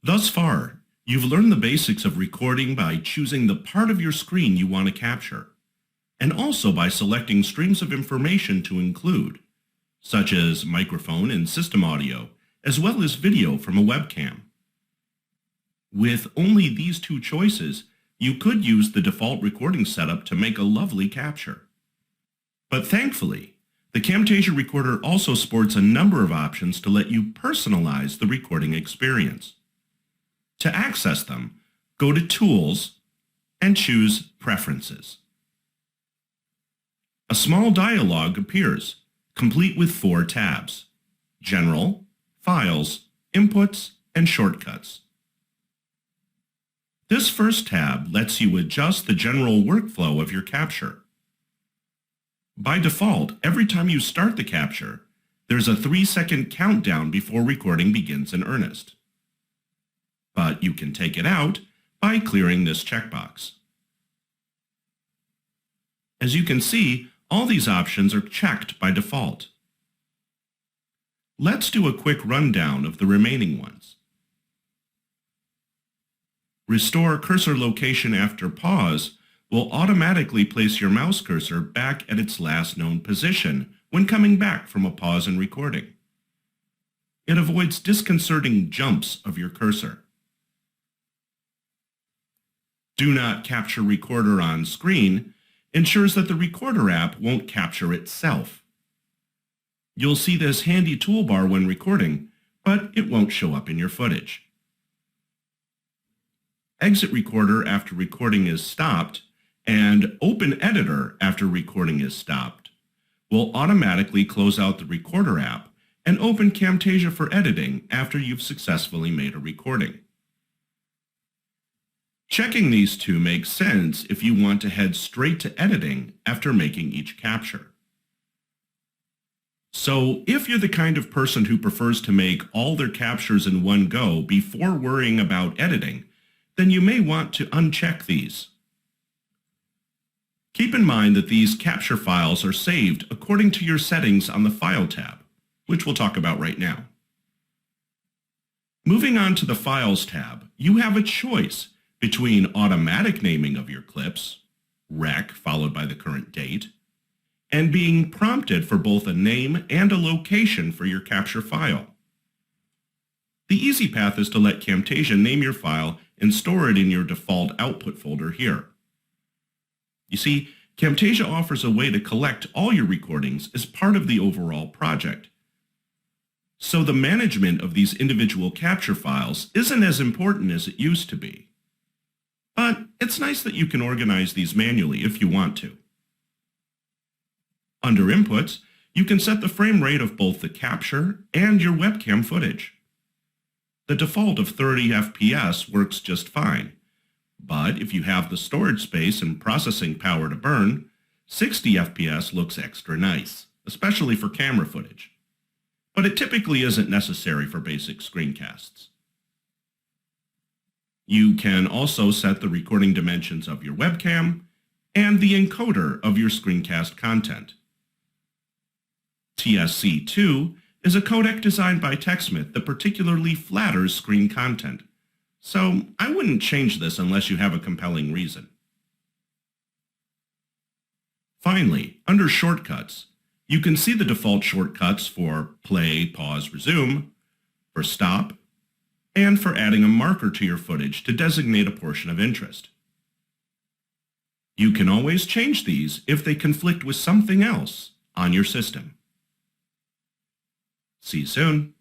Thus far, you've learned the basics of recording by choosing the part of your screen you want to capture, and also by selecting streams of information to include, such as microphone and system audio, as well as video from a webcam. With only these two choices, you could use the default recording setup to make a lovely capture. But thankfully, the Camtasia Recorder also sports a number of options to let you personalize the recording experience. To access them, go to Tools and choose Preferences. A small dialog appears, complete with 4 tabs: General, Files, Inputs, and Shortcuts. This first tab lets you adjust the general workflow of your capture. By default, every time you start the capture, there's a 3-second countdown before recording begins in earnest. But you can take it out by clearing this checkbox. As you can see, all these options are checked by default. Let's do a quick rundown of the remaining ones. Restore cursor location after pause will automatically place your mouse cursor back at its last known position when coming back from a pause in recording. It avoids disconcerting jumps of your cursor. Do not capture recorder on screen ensures that the recorder app won't capture itself. You'll see this handy toolbar when recording, but it won't show up in your footage. Exit recorder after recording is stopped, and open editor after recording is stopped will automatically close out the recorder app and open Camtasia for editing after you've successfully made a recording. Checking these two makes sense if you want to head straight to editing after making each capture. So if you're the kind of person who prefers to make all their captures in one go before worrying about editing, then you may want to uncheck these. Keep in mind that these capture files are saved according to your settings on the File tab, which we'll talk about right now. Moving on to the Files tab, you have a choice between automatic naming of your clips, rec followed by the current date, and being prompted for both a name and a location for your capture file. The easy path is to let Camtasia name your file and store it in your default output folder here. You see, Camtasia offers a way to collect all your recordings as part of the overall project. So the management of these individual capture files isn't as important as it used to be. But it's nice that you can organize these manually if you want to. Under Inputs, you can set the frame rate of both the capture and your webcam footage. The default of 30 FPS works just fine, but if you have the storage space and processing power to burn, 60 FPS looks extra nice, especially for camera footage. But it typically isn't necessary for basic screencasts. You can also set the recording dimensions of your webcam and the encoder of your screencast content. TSC2 is a codec designed by TechSmith that particularly flatters screen content, so I wouldn't change this unless you have a compelling reason. Finally, under Shortcuts, you can see the default shortcuts for play, pause, resume, for stop, and for adding a marker to your footage to designate a portion of interest. You can always change these if they conflict with something else on your system. See you soon.